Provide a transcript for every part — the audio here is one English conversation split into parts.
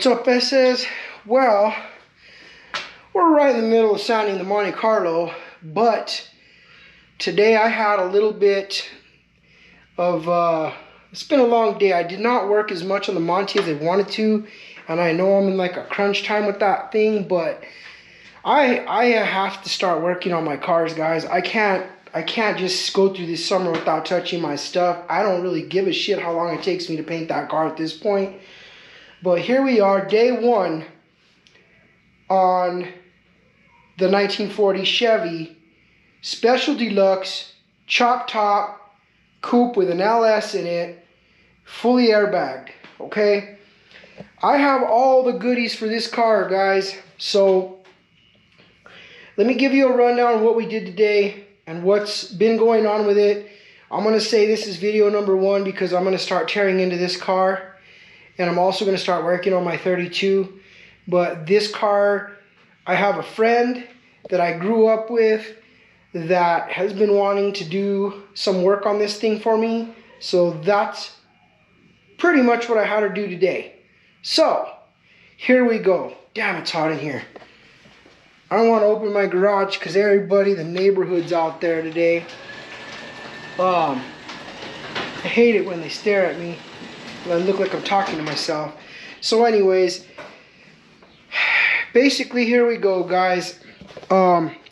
What's up, SS? Well, we're right in the middle of sounding the Monte Carlo, but today I had a little bit of, it's been a long day. I did not work as much on the Monte as I wanted to, and I know I'm in like a crunch time with that thing, but I have to start working on my cars, guys. I can't just go through this summer without touching my stuff. I don't really give a shit how long it takes me to paint that car at this point. But here we are, day one on the 1940 Chevy Special Deluxe Chop Top Coupe with an LS in it, fully airbagged, okay? I have all the goodies for this car, guys. So let me give you a rundown of what we did today and what's been going on with it. I'm going to say this is video number one because I'm going to start tearing into this car. And I'm also going to start working on my 32. But this car, I have a friend that I grew up with that has been wanting to do some work on this thing for me. So that's pretty much what I had to do today. So, here we go. Damn, it's hot in here. I don't want to open my garage because everybody, the neighborhood's out there today. I hate it when they stare at me. I look like I'm talking to myself. So anyways, basically here we go, guys.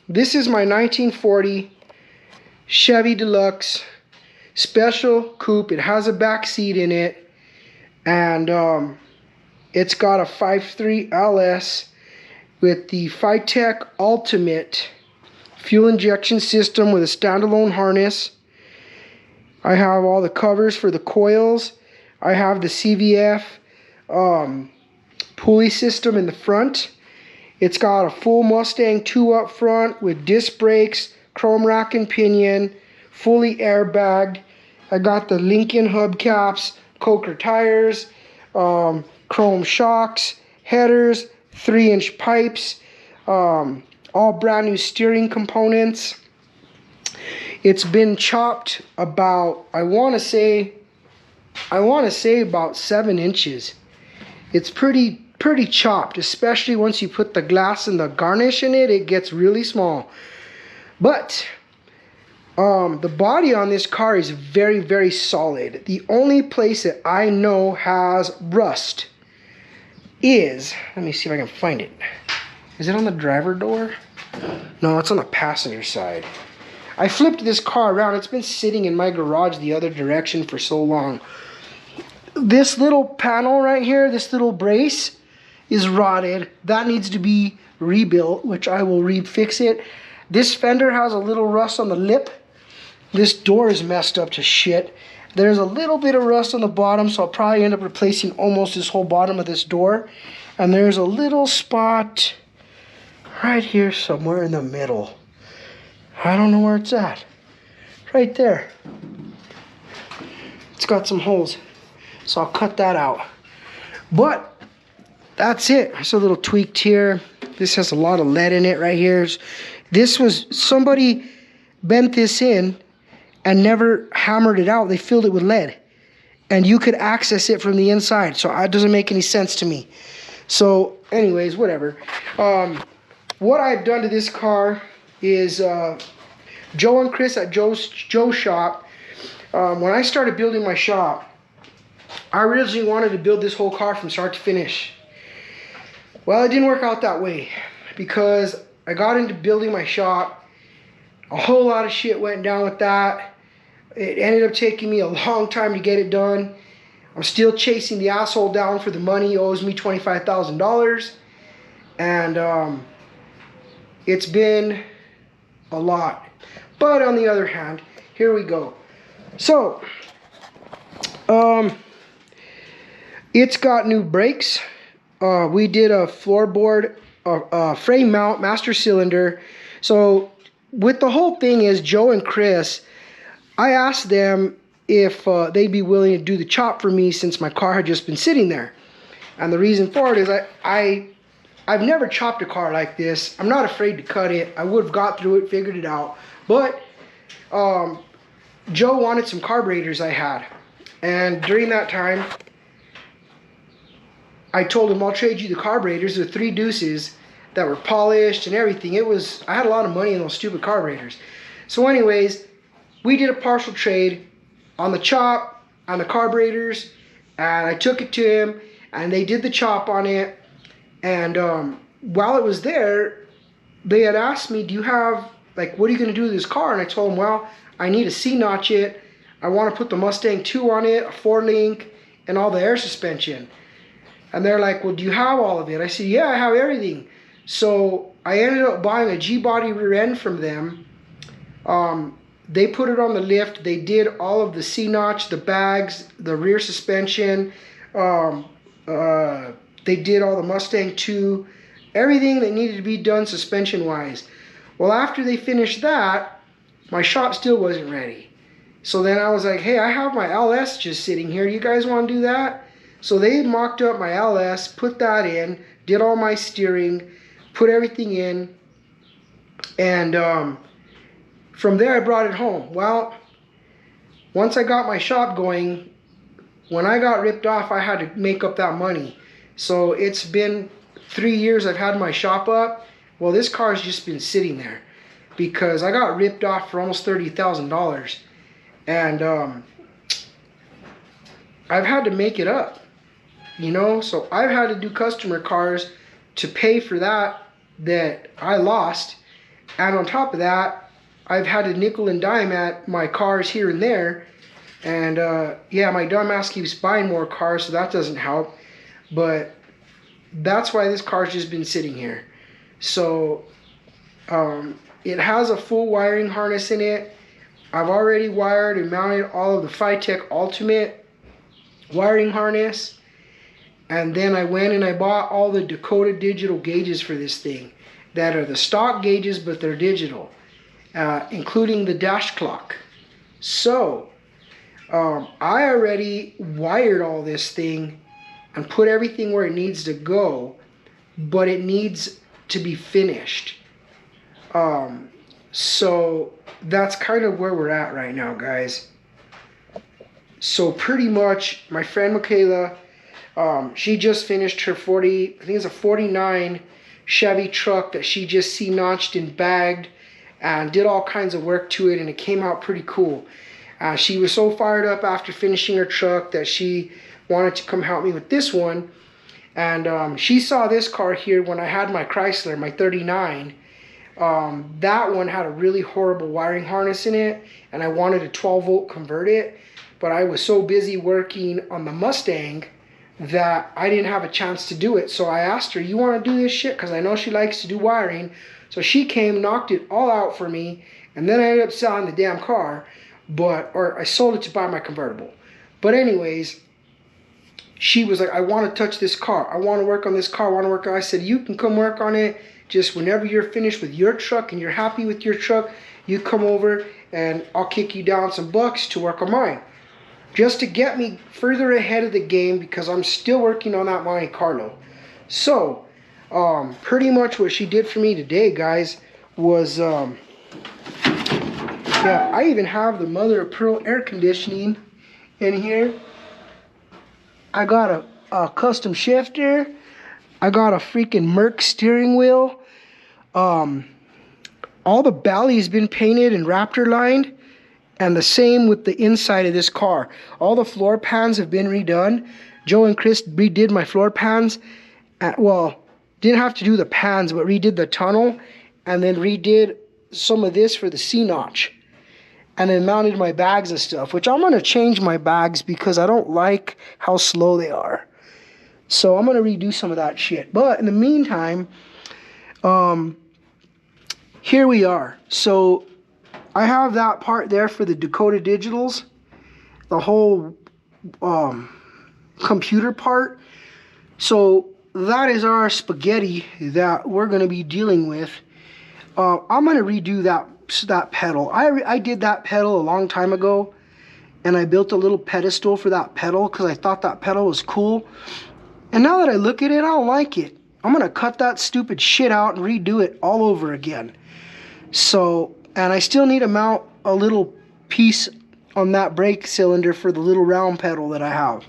This is my 1940 Chevy Deluxe Special Coupe. It has a back seat in it, and it's got a 5.3 LS with the Phytech Ultimate fuel injection system with a standalone harness. I have all the covers for the coils. I have the CVF pulley system in the front. It's got a full Mustang 2 up front with disc brakes, chrome rack and pinion, fully airbagged. I got the Lincoln hubcaps, Coker tires, chrome shocks, headers, 3-inch pipes, all brand new steering components. It's been chopped about, I want to say about 7 inches. It's pretty chopped, especially once you put the glass and the garnish in it. It gets really small. But the body on this car is very, very solid. The only place that I know has rust is, let me see if I can find it. Is it on the driver door? No, it's on the passenger side. I flipped this car around. It's been sitting in my garage the other direction for so long. This little panel right here, this little brace is rotted. That needs to be rebuilt, which I will fix it. This fender has a little rust on the lip. This door is messed up to shit. There's a little bit of rust on the bottom, so I'll probably end up replacing almost this whole bottom of this door. And there's a little spot right here somewhere in the middle. I don't know where it's at. Right there. It's got some holes. So I'll cut that out. But that's it. It's a little tweaked here. This has a lot of lead in it right here. This was, somebody bent this in and never hammered it out. They filled it with lead. And you could access it from the inside. So it doesn't make any sense to me. So anyways, whatever. What I've done to this car is Joe and Chris at Joe's shop. When I started building my shop, I originally wanted to build this whole car from start to finish. Well, it didn't work out that way because I got into building my shop. A whole lot of shit went down with that. It ended up taking me a long time to get it done. I'm still chasing the asshole down for the money. He owes me $25,000. And it's been a lot. But on the other hand, here we go. So, it's got new brakes. We did a floorboard, frame mount, master cylinder. So with the whole thing is Joe and Chris, I asked them if they'd be willing to do the chop for me since my car had just been sitting there. And the reason for it is I've never chopped a car like this. I'm not afraid to cut it. I would have got through it, figured it out. But Joe wanted some carburetors I had. And during that time, I told him, I'll trade you the carburetors. They're 3 deuces that were polished and everything. I had a lot of money in those stupid carburetors. So anyways, we did a partial trade on the chop, on the carburetors, and I took it to him, and they did the chop on it. And while it was there, they had asked me, do you have, like, what are you going to do with this car? And I told them, well, I need to C-notch it. I want to put the Mustang 2 on it, a 4-link, and all the air suspension. And they're like, well, do you have all of it? I said, yeah, I have everything. So I ended up buying a G-body rear end from them. They put it on the lift. They did all of the C-notch, the bags, the rear suspension. They did all the Mustang 2, everything that needed to be done suspension-wise. Well, after they finished that, my shop still wasn't ready. So then I was like, hey, I have my LS just sitting here. You guys want to do that? So they mocked up my LS, put that in, did all my steering, put everything in, and from there I brought it home. Well, once I got my shop going, when I got ripped off, I had to make up that money. So it's been 3 years I've had my shop up. Well, this car's just been sitting there because I got ripped off for almost $30,000. And I've had to make it up, you know? So I've had to do customer cars to pay for that I lost. And on top of that, I've had to nickel and dime at my cars here and there. And yeah, my dumbass keeps buying more cars, so that doesn't help. But that's why this car's just been sitting here. So it has a full wiring harness in it. I've already wired and mounted all of the Phytech Ultimate wiring harness. And then I went and I bought all the Dakota digital gauges for this thing that are the stock gauges, but they're digital, including the dash clock. So I already wired all this thing and put everything where it needs to go, but it needs to be finished. So that's kind of where we're at right now, guys. So pretty much my friend Michaela, she just finished her 40, I think it's a 49 Chevy truck that she just C-notched and bagged and did all kinds of work to it, and it came out pretty cool. She was so fired up after finishing her truck that she wanted to come help me with this one. And she saw this car here when I had my Chrysler, my 39. That one had a really horrible wiring harness in it, and I wanted a 12-volt convert it, but I was so busy working on the Mustang that I didn't have a chance to do it. So I asked her, you want to do this shit? Because I know she likes to do wiring. So she came, knocked it all out for me, and then I ended up selling the damn car, or I sold it to buy my convertible. But anyways, she was like, I want to touch this car. I want to work on this car. I want to work on it. I said, you can come work on it. Just whenever you're finished with your truck and you're happy with your truck, you come over and I'll kick you down some bucks to work on mine. Just to get me further ahead of the game, because I'm still working on that Monte Carlo. So, pretty much what she did for me today, guys, was, yeah, I even have the mother of pearl air conditioning in here. I got a custom shifter. I got a freaking Merc steering wheel. All the bally has been painted and Raptor lined. And the same with the inside of this car. All the floor pans have been redone. Joe and Chris redid my floor pans. Well, didn't have to do the pans, but redid the tunnel. And then redid some of this for the C-notch. And then mounted my bags and stuff. Which I'm going to change my bags because I don't like how slow they are. So I'm going to redo some of that shit. But in the meantime, here we are. So I have that part there for the Dakota Digitals, the whole computer part. So that is our spaghetti that we're going to be dealing with. I'm going to redo that pedal. I did that pedal a long time ago, and I built a little pedestal for that pedal because I thought that pedal was cool. And now that I look at it, I don't like it. I'm going to cut that stupid shit out and redo it all over again. So, and I still need to mount a little piece on that brake cylinder for the little round pedal that I have.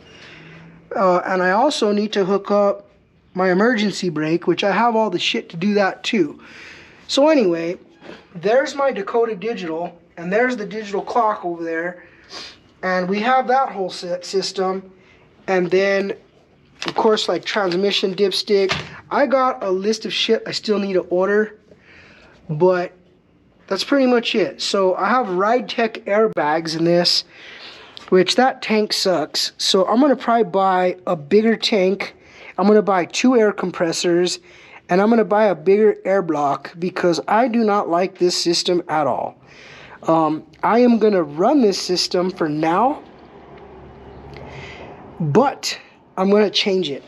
And I also need to hook up my emergency brake, which I have all the shit to do that too. So anyway, there's my Dakota digital, and there's the digital clock over there, and we have that whole set system. And then of course, like transmission, dipstick. I got a list of shit I still need to order, but that's pretty much it. So I have Ride Tech airbags in this, which that tank sucks. So I'm gonna probably buy a bigger tank. I'm gonna buy 2 air compressors, and I'm gonna buy a bigger air block because I do not like this system at all. I am gonna run this system for now, but I'm gonna change it.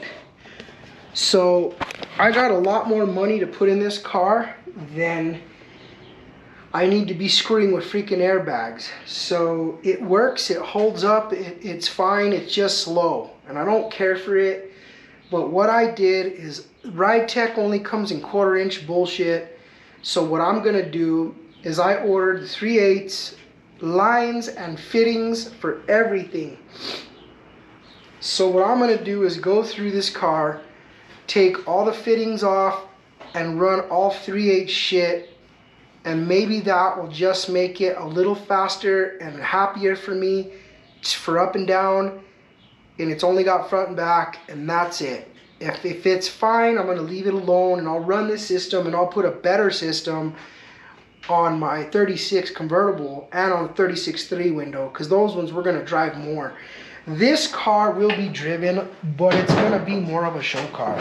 So I got a lot more money to put in this car than I need to be screwing with freaking airbags. So it works, it holds up, it's fine, it's just slow. And I don't care for it. But what I did is, Ride Tech only comes in 1/4 inch bullshit. So what I'm gonna do is I ordered 3/8 lines and fittings for everything. So what I'm gonna do is go through this car, take all the fittings off, and run all 3/8 shit, and maybe that will just make it a little faster and happier for me for up and down, and it's only got front and back, and that's it. If it's fine, I'm gonna leave it alone, and I'll run this system, and I'll put a better system on my 36 convertible and on the 36.3 window, because those ones we're gonna drive more. This car will be driven, but it's gonna be more of a show car.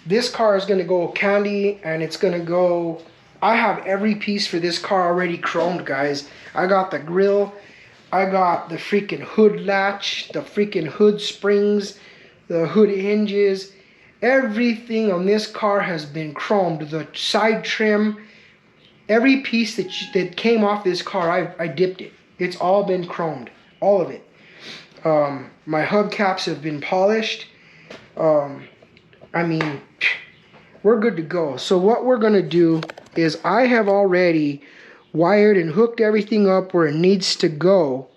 This car is gonna go candy, and it's gonna go, I have every piece for this car already chromed, guys. I got the grill, I got the freaking hood latch, the freaking hood springs, the hood hinges. Everything on this car has been chromed. The side trim, every piece that came off this car, I dipped it. It's all been chromed, all of it. My hubcaps have been polished. I mean, we're good to go. So what we're gonna do is, I have already wired and hooked everything up where it needs to go.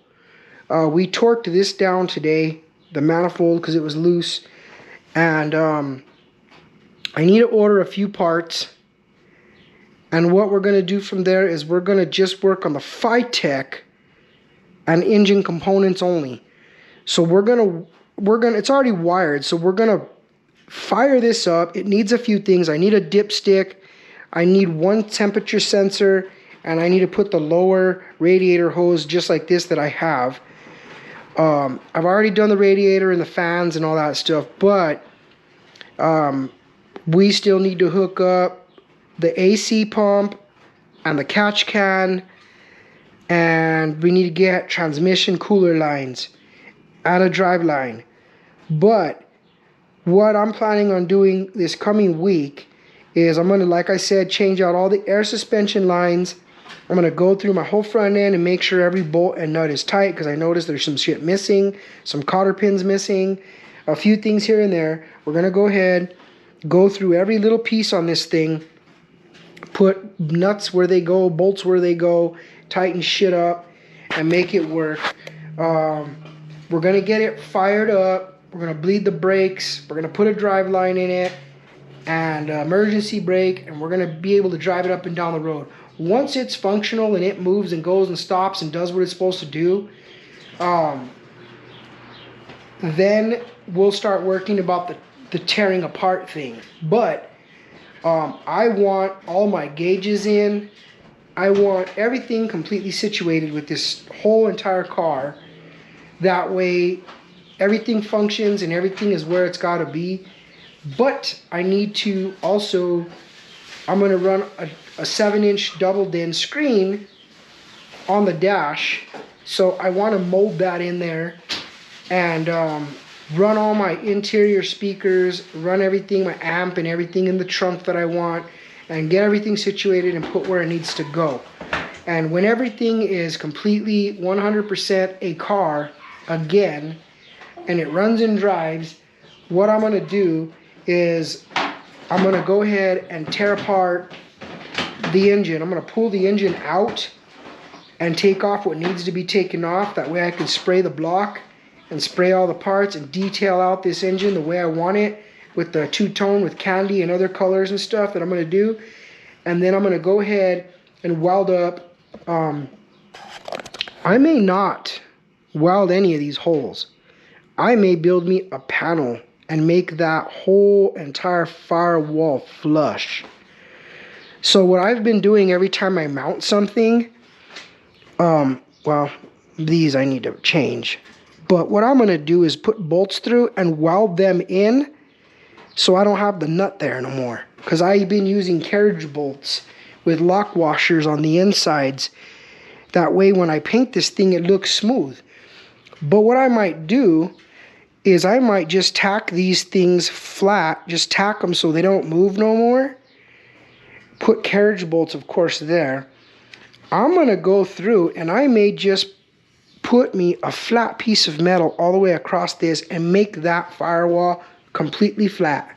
We torqued this down today, the manifold, because it was loose. And I need to order a few parts. And what we're gonna do from there is we're gonna just work on the FiTech and engine components only. So we're gonna, it's already wired, so we're gonna fire this up. It needs a few things. I need a dipstick, I need 1 temperature sensor, and I need to put the lower radiator hose just like this that I have. I've already done the radiator and the fans and all that stuff, but we still need to hook up the AC pump and the catch can, and we need to get transmission cooler lines and a drive line. But what I'm planning on doing this coming week is, I'm gonna, like I said, change out all the air suspension lines. I'm gonna go through my whole front end and make sure every bolt and nut is tight, because I noticed there's some shit missing, some cotter pins missing, a few things here and there. We're gonna go ahead, go through every little piece on this thing, put nuts where they go, bolts where they go, tighten shit up, and make it work. We're gonna get it fired up. We're gonna bleed the brakes. We're gonna put a drive line in it and emergency brake, and we're gonna be able to drive it up and down the road. Once it's functional and it moves and goes and stops and does what it's supposed to do, then we'll start working about the tearing apart thing. But I want all my gauges in. I want everything completely situated with this whole entire car. That way everything functions and everything is where it's got to be. But I need to also, I'm going to run a 7-inch double din screen on the dash. So I want to mold that in there and run all my interior speakers, run everything, my amp and everything in the trunk that I want, and get everything situated and put where it needs to go. And when everything is completely 100% a car again, and it runs and drives, what I'm gonna do is I'm gonna go ahead and tear apart the engine. I'm gonna pull the engine out and take off what needs to be taken off. That way I can spray the block and spray all the parts and detail out this engine the way I want it, with the two-tone with candy and other colors and stuff that I'm going to do. And then I'm going to go ahead and weld up. I may not weld any of these holes. I may build me a panel and make that whole entire firewall flush. So what I've been doing every time I mount something, well, these I need to change. But what I'm going to do is put bolts through and weld them in so I don't have the nut there no more. Because I've been using carriage bolts with lock washers on the insides. That way when I paint this thing, it looks smooth. But what I might do is I might just tack these things flat, just tack them so they don't move no more. Put carriage bolts, of course, there. I'm going to go through and I may just put me a flat piece of metal all the way across this and make that firewall completely flat.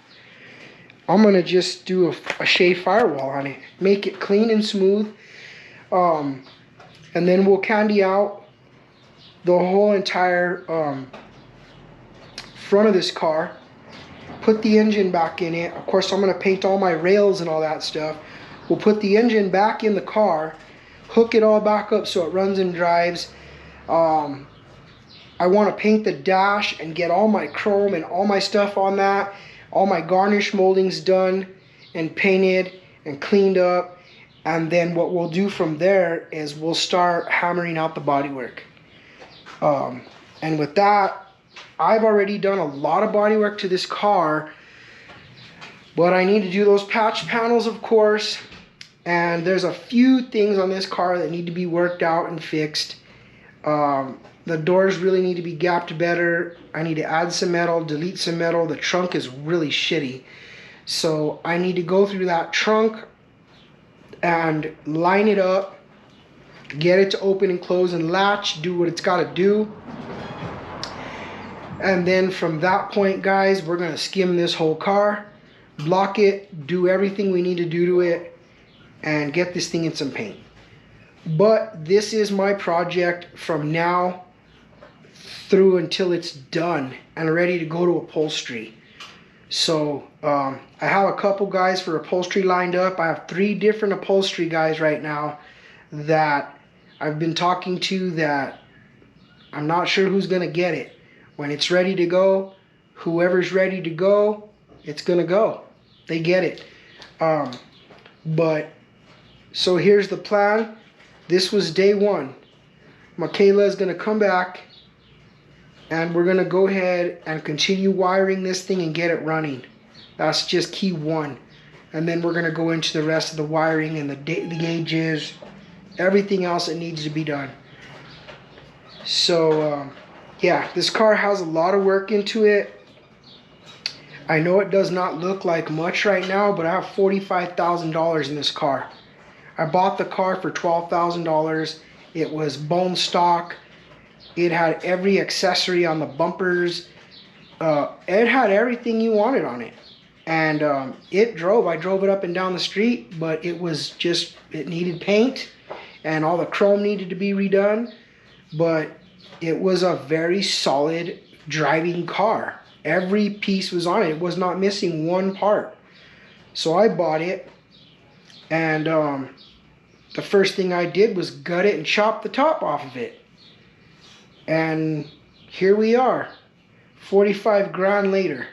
I'm going to just do a shade firewall on it. Make it clean and smooth. And then we'll candy out the whole entire front of this car. Put the engine back in it. Of course, I'm going to paint all my rails and all that stuff. We'll put the engine back in the car. Hook it all back up so it runs and drives. I want to paint the dash and get all my chrome and all my stuff on that. All my garnish moldings done and painted and cleaned up. And then what we'll do from there is we'll start hammering out the bodywork. And with that, I've already done a lot of bodywork to this car. But I need to do those patch panels, of course. And there's a few things on this car that need to be worked out and fixed. The doors really need to be gapped better. I need to add some metal, delete some metal. The trunk is really shitty. So I need to go through that trunk and line it up, get it to open and close and latch, do what it's got to do. And then from that point, guys, we're going to skim this whole car, block it, do everything we need to do to it, and get this thing in some paint. But this is my project from now through until it's done and ready to go to upholstery. So I have a couple guys for upholstery lined up. I have 3 different upholstery guys right now that I've been talking to that I'm not sure who's going to get it. When it's ready to go, whoever's ready to go, it's going to go. They get it. But so here's the plan. This was day 1. Michaela is going to come back and we're going to go ahead and continue wiring this thing and get it running. That's just key 1. And then we're going to go into the rest of the wiring and the gauges, everything else that needs to be done. So yeah, this car has a lot of work into it. I know it does not look like much right now, but I have $45,000 in this car. I bought the car for $12,000. It was bone stock. It had every accessory on the bumpers. It had everything you wanted on it. And it drove. I drove it up and down the street, but it was just, it needed paint and all the chrome needed to be redone. But it was a very solid driving car. Every piece was on it. It was not missing one part. So I bought it, and the first thing I did was gut it and chop the top off of it. And here we are, 45 grand later.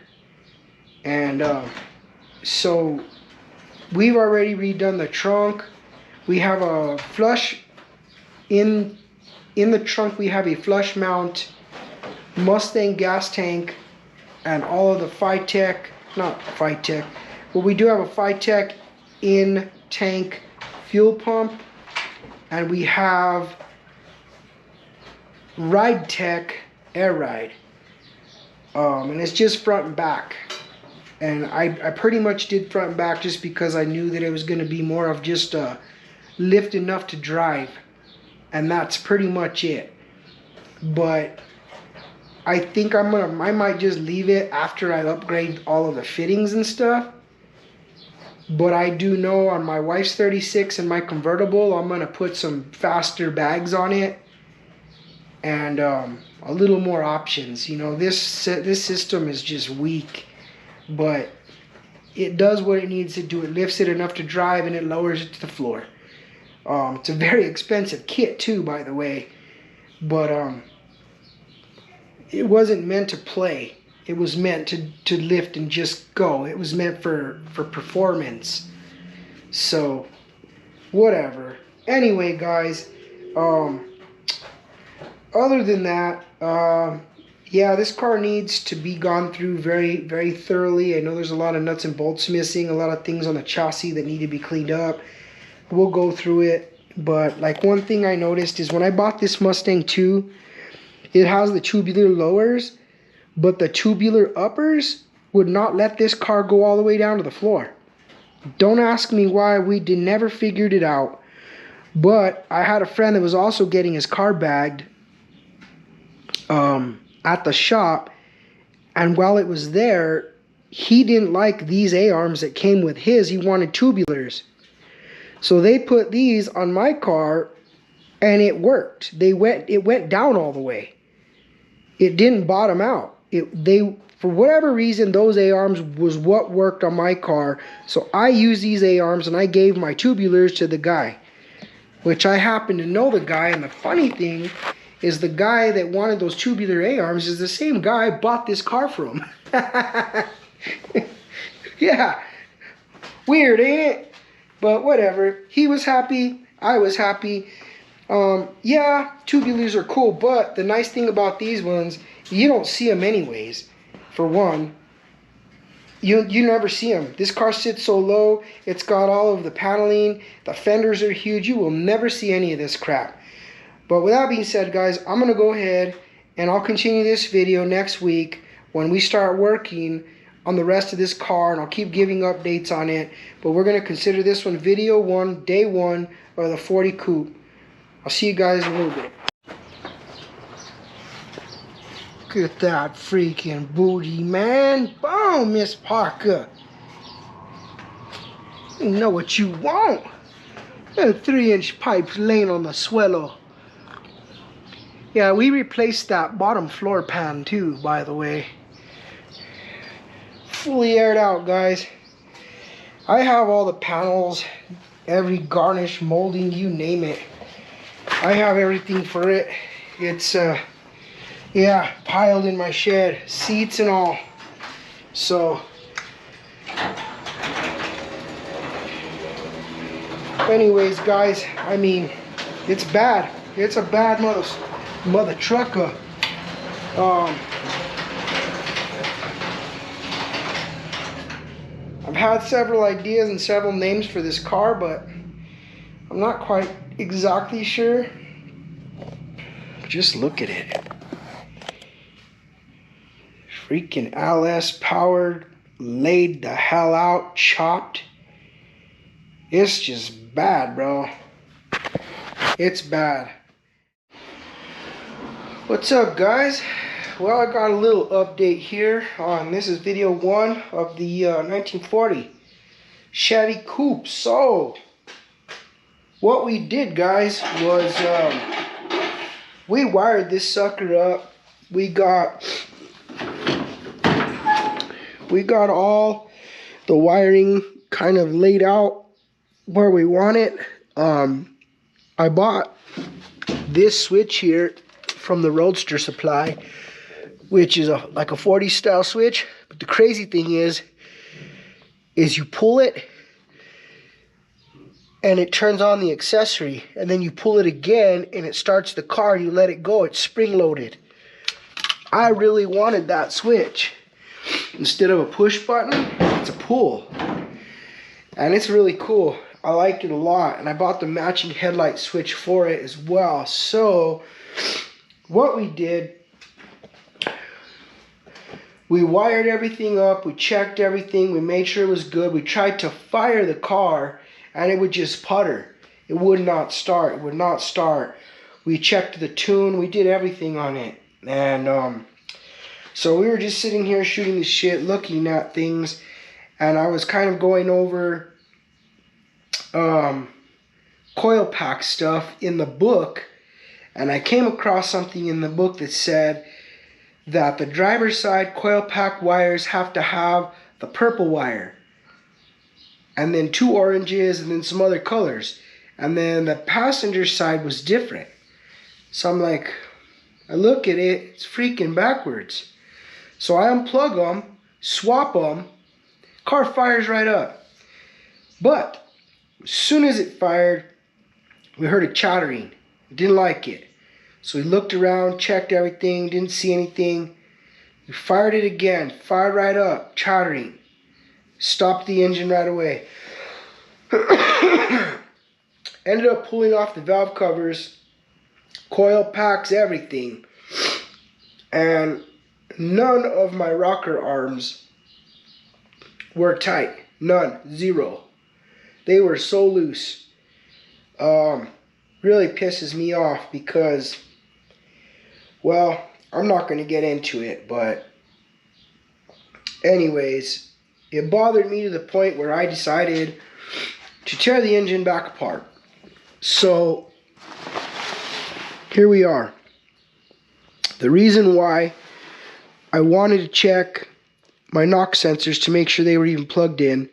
And so we've already redone the trunk. We have a flush in the trunk. We have a flush mount Mustang gas tank and all of the not Phytech, but we do have a Phytech in tank fuel pump, and we have Ride Tech Air Ride, and it's just front and back. And I pretty much did front and back just because I knew that it was going to be more of just a lift enough to drive, and that's pretty much it. But I think I might just leave it after I upgrade all of the fittings and stuff. But I do know on my wife's 36 and my convertible, I'm going to put some faster bags on it and a little more options. You know, this system is just weak, but it does what it needs to do. It lifts it enough to drive, and it lowers it to the floor. It's a very expensive kit too, by the way, but it wasn't meant to play. It was meant to lift and just go. It was meant for performance. So, whatever. Anyway, guys, other than that, yeah, this car needs to be gone through very, very thoroughly. I know there's a lot of nuts and bolts missing, a lot of things on the chassis that need to be cleaned up. We'll go through it. But like one thing I noticed is when I bought this Mustang 2, it has the tubular lowers, but the tubular uppers would not let this car go all the way down to the floor. Don't ask me why. We never figured it out. But I had a friend that was also getting his car bagged at the shop, and while it was there, he didn't like these A-arms that came with his. He wanted tubulars. So they put these on my car, and it worked. It went down all the way. It didn't bottom out. For whatever reason, those A-arms was what worked on my car. So I used these A-arms, and I gave my tubulars to the guy, which I happen to know the guy. And the funny thing is, the guy that wanted those tubular A-arms is the same guy I bought this car from. Yeah, weird, ain't it? But whatever. He was happy. I was happy. Yeah, tubulars are cool, but the nice thing about these ones, you don't see them anyways. For one, you never see them. This car sits so low. It's got all of the paneling. The fenders are huge. You will never see any of this crap. But with that being said, guys, I'm going to go ahead and I'll continue this video next week when we start working on the rest of this car, and I'll keep giving updates on it. But we're going to consider this one video 1, day 1 of the 40 Coupe. I'll see you guys in a little bit. Look at that freaking booty, man. Boom, Miss Parker. You know what you want. A 3-inch pipe laying on the swellow. Yeah, we replaced that bottom floor pan too, by the way. Fully aired out, guys. I have all the panels, every garnish, molding, you name it. I have everything for it. It's yeah, piled in my shed, seats and all. So anyways, guys, I mean, it's bad. It's a bad mother trucker. I've had several ideas and several names for this car, but I'm not quite exactly sure. Just look at it. Freaking LS powered, laid the hell out, chopped. It's just bad, bro. It's bad. What's up, guys? Well, I got a little update here on, this is video 1 of the 1940 Chevy Coupe. So what we did, guys, was we wired this sucker up. We got all the wiring kind of laid out where we want it. I bought this switch here from the Roadster Supply, which is like a 40 style switch. But the crazy thing is you pull it and it turns on the accessory, and then you pull it again and it starts the car. You let it go, it's spring loaded. I really wanted that switch. Instead of a push button, it's a pull, and it's really cool. I like it a lot, and I bought the matching headlight switch for it as well. So what we did, we wired everything up, we checked everything, we made sure it was good. We tried to fire the car and it would just putter. It would not start. It would not start. We checked the tune, we did everything on it. And so we were just sitting here shooting the shit, looking at things, and I was kind of going over coil pack stuff in the book. And I came across something in the book that said that the driver's side coil pack wires have to have the purple wire, and then 2 oranges, and then some other colors. And then the passenger side was different. So I'm like, I look at it, it's freaking backwards. So I unplug them, swap them, car fires right up. But as soon as it fired, we heard a chattering. Didn't like it. So we looked around, checked everything, didn't see anything. We fired it again, fired right up, chattering. Stopped the engine right away. Ended up pulling off the valve covers, coil packs, everything. And none of my rocker arms were tight. None. Zero. They were so loose. Really pisses me off because, well, I'm not going to get into it, but anyways, it bothered me to the point where I decided to tear the engine back apart. So here we are. The reason why I wanted to check my knock sensors to make sure they were even plugged in,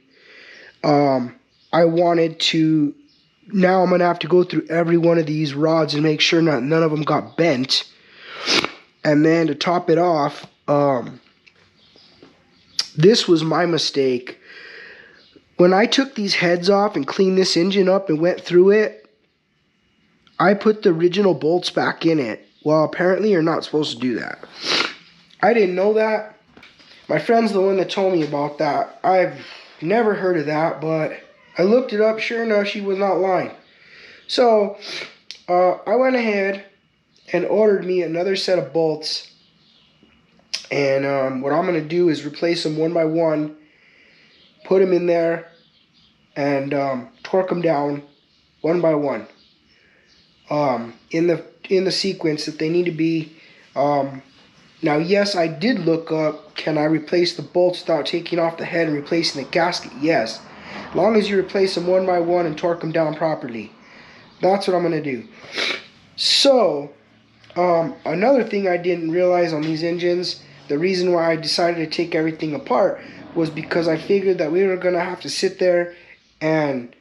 I wanted to, now I'm going to have to go through every one of these rods and make sure none of them got bent. And then to top it off, this was my mistake. When I took these heads off and cleaned this engine up and went through it, I put the original bolts back in it. Well, apparently you're not supposed to do that. I didn't know that. My friend's the one that told me about that. I've never heard of that, but I looked it up. Sure enough, she was not lying. So I went ahead and ordered me another set of bolts. And what I'm going to do is replace them one by one, put them in there, and torque them down one by one in the sequence that they need to be. Now, yes, I did look up, can I replace the bolts without taking off the head and replacing the gasket? Yes, as long as you replace them one by one and torque them down properly. That's what I'm going to do. So, another thing I didn't realize on these engines, the reason why I decided to take everything apart was because I figured that we were going to have to sit there and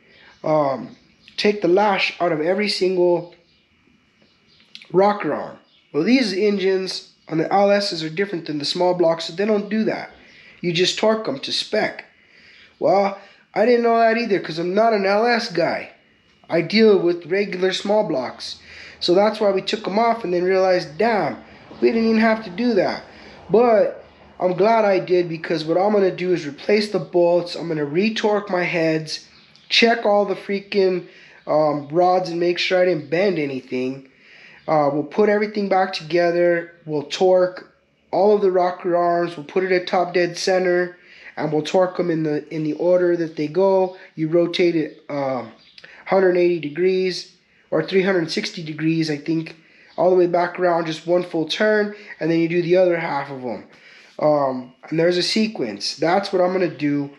take the lash out of every single rocker arm. Well, these engines on the LSs are different than the small blocks, so they don't do that. You just torque them to spec. Well, I didn't know that either because I'm not an LS guy. I deal with regular small blocks. So that's why we took them off and then realized, damn, we didn't even have to do that. But I'm glad I did, because what I'm going to do is replace the bolts. I'm going to retorque my heads, check all the freaking rods and make sure I didn't bend anything. We'll put everything back together. We'll torque all of the rocker arms. We'll put it at top dead center, and we'll torque them in the order that they go. You rotate it 180 degrees or 360 degrees, I think, all the way back around, just one full turn, and then you do the other half of them. And there's a sequence. That's what I'm going to do.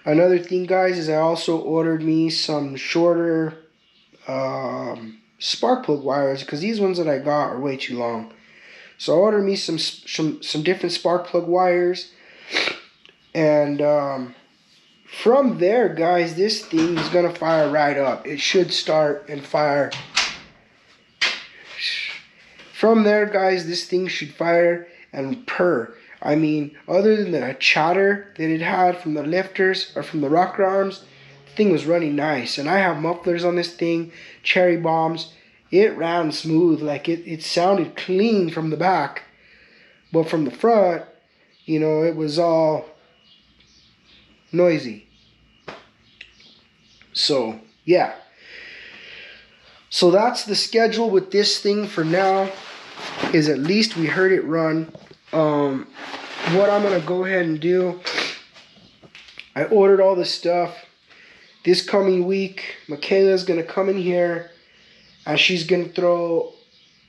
Another thing, guys, is I also ordered me some shorter spark plug wires, because these ones that I got are way too long. So I ordered me some different spark plug wires, and from there, guys, this thing is gonna fire right up. It should start and fire. From there, guys, this thing should fire and purr. I mean, other than the chatter that it had from the lifters or from the rocker arms, the thing was running nice. And I have mufflers on this thing, cherry bombs. It ran smooth, like it sounded clean from the back. But from the front, you know, it was all noisy. So, yeah. So that's the schedule with this thing for now, is at least we heard it run. What I'm going to go ahead and do, I ordered all this stuff. This coming week, Michaela's going to come in here, and she's going to throw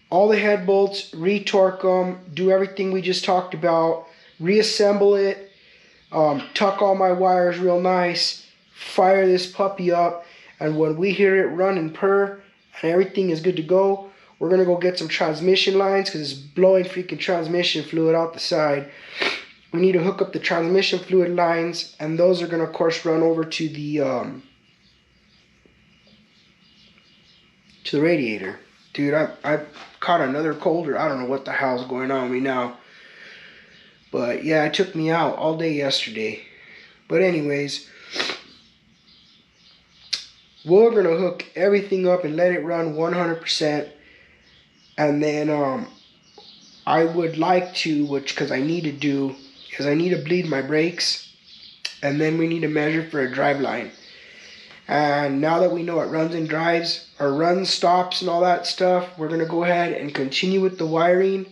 all the head bolts, retorque them, do everything we just talked about, reassemble it, tuck all my wires real nice, fire this puppy up, and when we hear it run and purr, and everything is good to go. We're gonna go get some transmission lines because it's blowing freaking transmission fluid out the side. We need to hook up the transmission fluid lines, and those are gonna of course run over to the radiator. Dude, I caught another cold, or I don't know what the hell's going on with me now. But yeah, it took me out all day yesterday. But anyways, we're gonna hook everything up and let it run 100%. And then I would like to, because I need to do, is I need to bleed my brakes, and then we need to measure for a drive line. And now that we know it runs and drives, or runs, stops, and all that stuff, we're going to go ahead and continue with the wiring,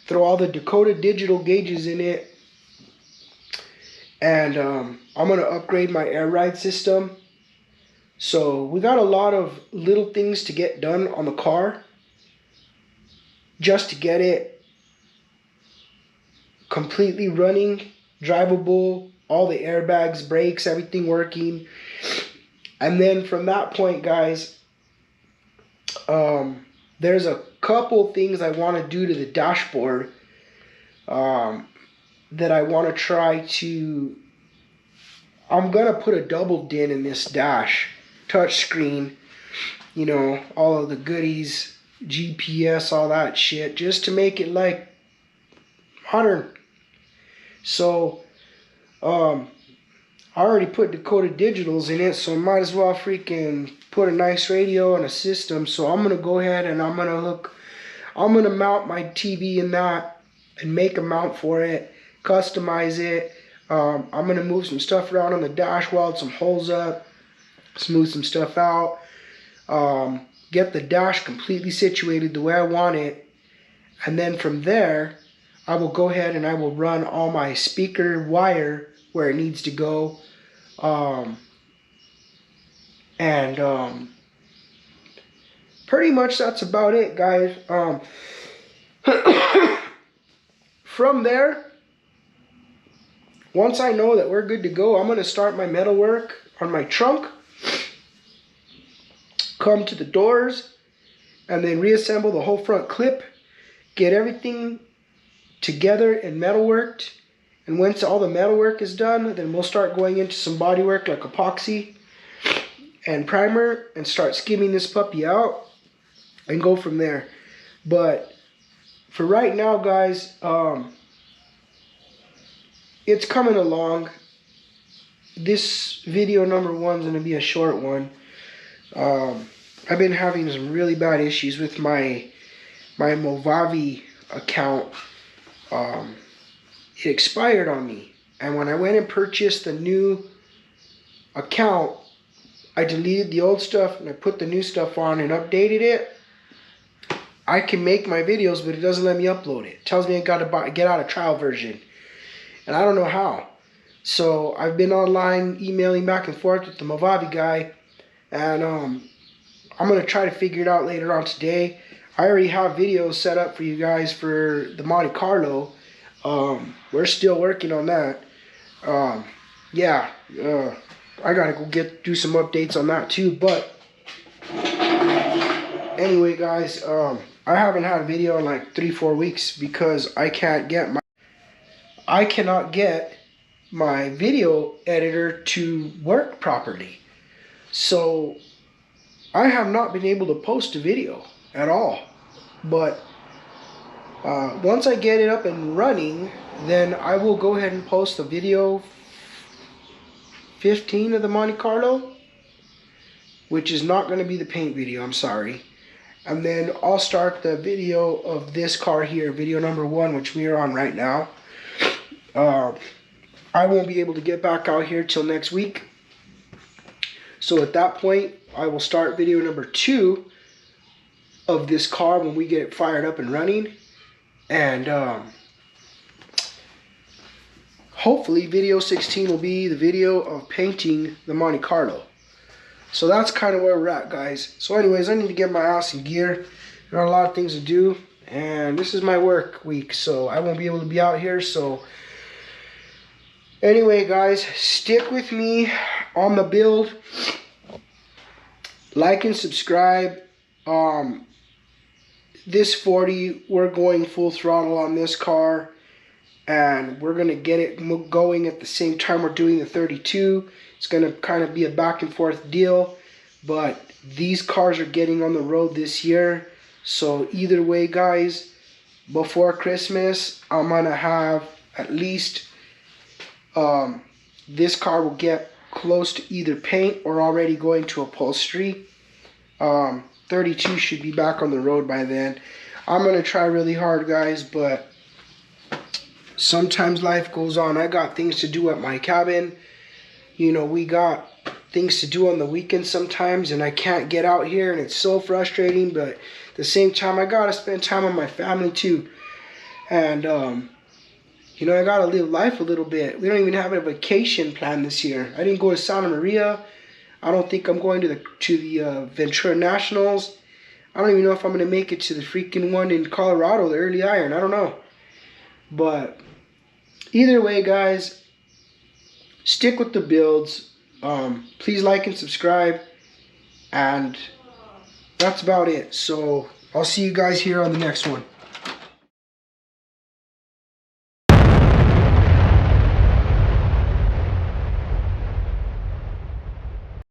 throw all the Dakota digital gauges in it, and I'm going to upgrade my air ride system. So we got a lot of little things to get done on the car, just to get it completely running, drivable, all the airbags, brakes, everything working. And then from that point, guys, there's a couple things I want to do to the dashboard that I want to try to... I'm going to put a double din in this dash, touch screen, you know, all of the goodies, GPS, all that shit, just to make it like modern. So, I already put Dakota digitals in it, so I might as well freaking put a nice radio and a system. So I'm gonna go ahead and I'm gonna mount my TV in that and make a mount for it, customize it. I'm gonna move some stuff around on the dash, weld some holes up, smooth some stuff out, get the dash completely situated the way I want it, and then from there I will go ahead and I will run all my speaker wire where it needs to go, pretty much that's about it, guys. From there, once I know that we're good to go, I'm going to start my metal work on my trunk, come to the doors, and then reassemble the whole front clip, get everything together and metal worked. And once all the metal work is done, then we'll start going into some body work like epoxy and primer and start skimming this puppy out and go from there. But for right now, guys, it's coming along. This video number 1 is going to be a short one. I've been having some really bad issues with my Movavi account. It expired on me, and when I went and purchased the new account, I deleted the old stuff and I put the new stuff on and updated it. I can make my videos, but it doesn't let me upload it. It tells me I gotta get out a trial version, and I don't know how. So I've been online emailing back and forth with the Movavi guy, and I'm gonna try to figure it out later on today. I already have videos set up for you guys for the Monte Carlo. We're still working on that. Yeah, I gotta go do some updates on that too. But anyway, guys, I haven't had a video in like 3-4 weeks because I cannot get my video editor to work properly. So I have not been able to post a video at all. But once I get it up and running, then I will go ahead and post the video 15 of the Monte Carlo, which is not going to be the paint video, I'm sorry. And then I'll start the video of this car here, video number 1, which we are on right now. I won't be able to get back out here till next week. So at that point, I will start video number 2 of this car when we get it fired up and running. And hopefully video 16 will be the video of painting the Monte Carlo. So that's kind of where we're at, guys. So anyways, I need to get my ass in gear. There are a lot of things to do, and this is my work week, so I won't be able to be out here. So anyway, guys, stick with me on the build. like and subscribe. This 40, we're going full throttle on this car, and we're gonna get it going at the same time we're doing the 32. It's gonna kind of be a back and forth deal, but these cars are getting on the road this year. So either way, guys, before Christmas, I'm gonna have at least this car will get close to either paint or already going to upholstery. 32 should be back on the road by then. I'm gonna try really hard, guys, but sometimes life goes on. I got things to do at my cabin. You know, we got things to do on the weekends sometimes, and I can't get out here, and it's so frustrating. But at the same time, I gotta spend time with my family too. And you know, I gotta live life a little bit. We don't even have a vacation plan this year. I didn't go to Santa Maria. I don't think I'm going to the Ventura Nationals. I don't even know if I'm gonna make it to the freaking one in Colorado, the Early Iron. I don't know. But either way, guys, stick with the builds. Please like and subscribe, and that's about it. So I'll see you guys here on the next one.